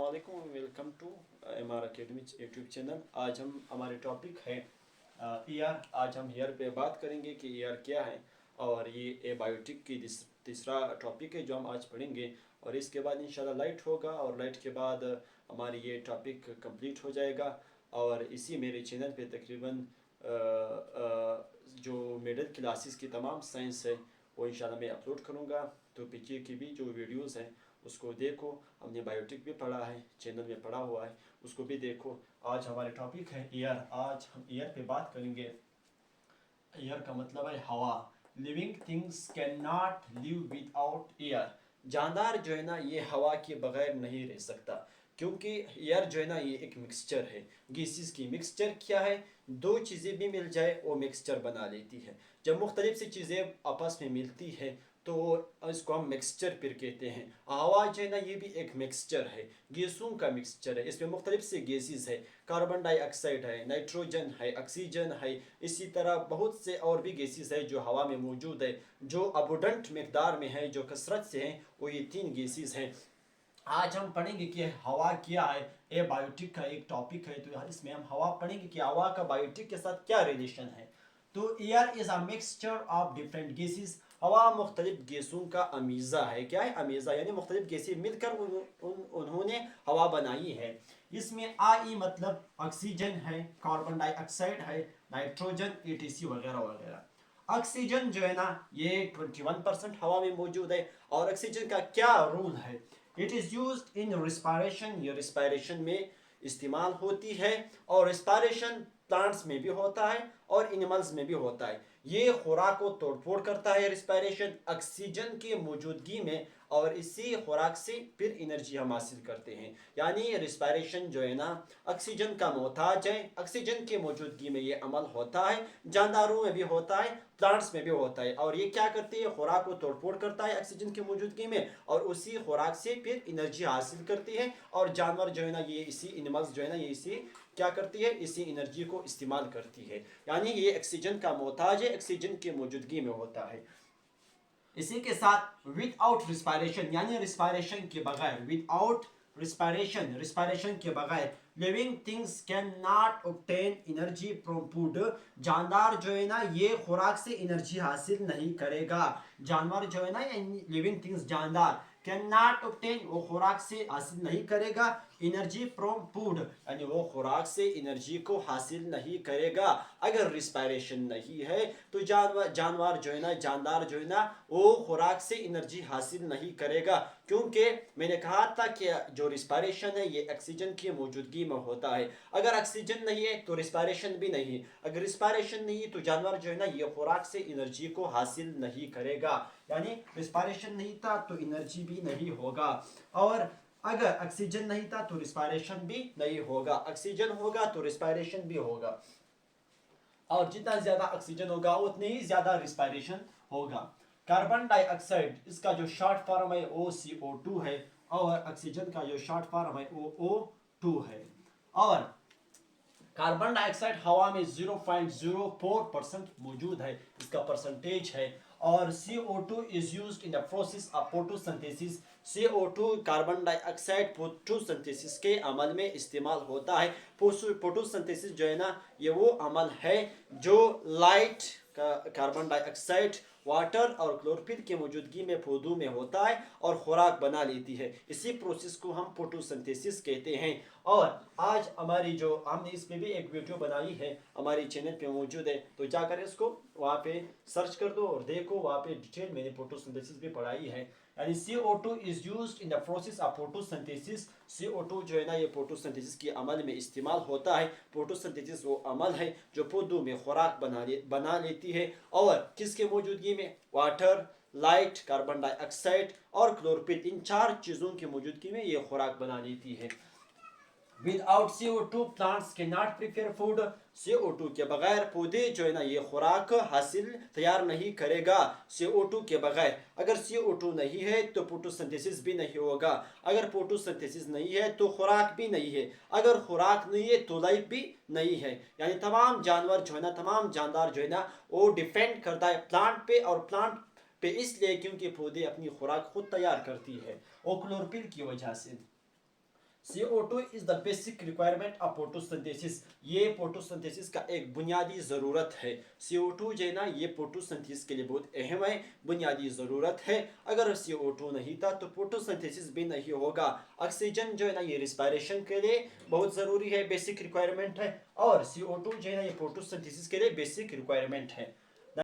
अस्सलाम welcome to MR academy YouTube channel. आज हम हमारे टॉपिक है ईआर। आज हम ईआर पे बात करेंगे कि ईआर क्या है, और ये एबायोटिक की तीसरा टॉपिक है जो हम आज पढ़ेंगे। और इसके बाद इंशाल्लाह लाइट होगा, और लाइट के बाद हमारी ये टॉपिक कंप्लीट हो जाएगा। और इसी मेरे चैनल पे तकरीबन जो मिडिल क्लासेस की तमाम साइंस है वो इंशाल्लाह मैं अपलोड करूँगा। तो पीछे की भी जो वीडियोस हैं उसको देखो। हमने बायोटिक भी पढ़ा है, चैनल में पढ़ा हुआ है, उसको भी देखो। आज हमारे टॉपिक है एयर। आज हम एयर पे बात करेंगे। एयर का मतलब है हवा। Living things can not live without air. जानदार जो है ना ये हवा के बगैर नहीं रह सकता, क्योंकि एयर जो है ना ये एक मिक्सचर है गैसेस की। मिक्सचर क्या है? दो चीज़ें भी मिल जाए वो मिक्सचर बना लेती है। जब मुख्तलिफ सी चीज़ें आपस में मिलती है तो इसको हम मिक्सचर फिर कहते हैं। हवा जो है ना ये भी एक मिक्सचर है, गैसों का मिक्सचर है। इसमें मुख्तलिफ से गैसेस है, कार्बन डाइऑक्साइड है, नाइट्रोजन है, ऑक्सीजन है, इसी तरह बहुत से और भी गैसेस है जो हवा में मौजूद है, जो अबुडेंट मकदार में है, जो कसरत से हैं। वो ये तीन गैसेस हैं। आज हम पढ़ेंगे कि हवा क्या है। ये बायोटिक का एक टॉपिक है, तो इसमें हम हवा पढ़ेंगे कि हवा का बायोटिक के साथ क्या रिलेशन है। तो air is a mixture of different gases. हवा मुख्तलिफ गैसों का अमीज़ा है। क्या है अमीज़ा? यानी मुख्तलिफ गैसें मिलकर उन्होंने हवा बनाई है। इसमें आई मतलब ऑक्सीजन है, कार्बन डाइऑक्साइड है, नाइट्रोजन, एटीसी वगैरह वगैरह। ऑक्सीजन जो है ना ये 21% हवा में मौजूद है। और ऑक्सीजन का क्या रोल है? It is use in respiration. ये रिस्पायरेशन में इस्तेमाल होती है। और रिस्पायरेशन प्लांट्स में भी होता है और एनिमल्स में भी होता है। ये खुराक को तोड़फोड़ करता है रिस्पायरेशन ऑक्सीजन की मौजूदगी में, और इसी खुराक से फिर एनर्जी हम हासिल करते हैं। यानी रिस्पायरेशन जो है ना ऑक्सीजन का मोहताज है। ऑक्सीजन की मौजूदगी में ये अमल होता है, जानदारों में भी होता है, प्लांट्स में भी होता है। और ये क्या करती है? खुराक को तोड़फोड़ करता है ऑक्सीजन की मौजूदगी में, और उसी खुराक से फिर एनर्जी हासिल करती है। और जानवर जो है ना ये इसी एनिमल्स जो है ना ये इसी क्या करती है? इसी एनर्जी को इस्तेमाल करती है। यानी ये ऑक्सीजन का मोहताज है, ऑक्सीजन की मौजूदगी में होता है। इसी के साथ विदाउट रिस्पायरेशन, यानी रिस्पायरेशन के बगैर, विदाउट रिस्पायरेशन, रिस्पायरेशन के बगैर living things can not obtain energy from food. जानदार जो है ना ये खुराक से एनर्जी हासिल नहीं करेगा। जानवर जो है ना लिविंग थिंग्स जानदार कैन नॉट ऑब्टेन, वो खुराक से हासिल नहीं करेगा एनर्जी फ्रॉम फूड, यानी वो खुराक से एनर्जी को हासिल नहीं करेगा। अगर रिस्पायरेशन नहीं है तो जानवर जो है ना जानदार जो है ना वो खुराक से एनर्जी हासिल नहीं करेगा। क्योंकि मैंने कहा था कि जो रिस्पायरेशन है ये ऑक्सीजन की मौजूदगी में होता है। अगर ऑक्सीजन नहीं है तो रिस्पायरेशन भी नहीं है। अगर रिस्पायरेशन नहीं है तो जानवर जो है ना ये खुराक से एनर्जी को हासिल नहीं करेगा। यानी रिस्पायरेशन नहीं था तो एनर्जी भी नहीं होगा। और अगर ऑक्सीजन नहीं था तो रिस्पायरेशन भी नहीं होगा। ऑक्सीजन होगा तो रिस्पायरेशन भी होगा, और जितना ज्यादा ऑक्सीजन होगा उतनी ही ज्यादा रिस्पायरेशन होगा। कार्बन डाइऑक्साइड इसका जो शॉर्ट फॉर्म है वो CO2 है, और ऑक्सीजन का जो शॉर्ट फॉर्म है वो O2 है। और कार्बन डाइऑक्साइड हवा में 0.04% मौजूद है, इसका परसेंटेज है। और CO2 is used in the process of photosynthesis. CO2 carbon dioxide photosynthesis के अमल में इस्तेमाल होता है। फोटोसिंथेसिस जो है ना ये वो अमल है जो लाइट कार्बन डाइऑक्साइड, वाटर और क्लोरोफिल की मौजूदगी में पौधों में होता है और खुराक बना लेती है। इसी प्रोसेस को हम फोटोसिंथेसिस कहते हैं। और आज हमारी जो हमने इसमें भी एक वीडियो बनाई है, हमारी चैनल पे मौजूद है, तो जाकर इसको वहाँ पे सर्च कर दो और देखो, वहाँ पे डिटेल मैंने फोटोसिंथेसिस भी पढ़ाई है। यानी CO2 is used in the process of photosynthesis. CO2 जो है ना ये फोटोसिंथेसिस के अमल में इस्तेमाल होता है। फोटोसिंथेसिस वो अमल है जो पौधों में खुराक बना लेती है। और किसके मौजूदगी में? वाटर, लाइट, कार्बन डाइऑक्साइड और क्लोरोफिल, इन चार चीज़ों की मौजूदगी में ये खुराक बना लेती है। विदाउट CO2 प्लांट्स के नॉट प्रिपेयर फूड। CO2 के बगैर पौधे जो है ना ये खुराक हासिल तैयार नहीं करेगा। CO2 के बगैर, अगर CO2 नहीं है तो फोटोसिंथेसिस भी नहीं होगा। अगर फोटोसिंथेसिस नहीं है तो खुराक भी नहीं है। अगर खुराक नहीं है तो लाइफ भी नहीं है। यानी तमाम जानवर जो है ना, तमाम जानदार जो है ना वो डिपेंड करता है प्लांट पे, और प्लांट पे इसलिए क्योंकि पौधे अपनी खुराक खुद तैयार करती है, वो क्लोरोफिल की वजह से। CO2 is the basic requirement of photosynthesis. ये फोटोसिंथेसिस का एक बुनियादी ज़रूरत है। CO2 जो है ना, ये फोटोसिंथेसिस के लिए बहुत अहम है, बुनियादी ज़रूरत है। अगर CO2 नहीं था तो फोटोसिंथेसिस भी नहीं होगा। ऑक्सीजन जो है ना, ये रिस्पायरेशन के लिए बहुत ज़रूरी है, बेसिक रिक्वायरमेंट है। और CO2 जो है ना, ये फोटोसिंथेसिस के लिए बेसिक रिक्वायरमेंट है।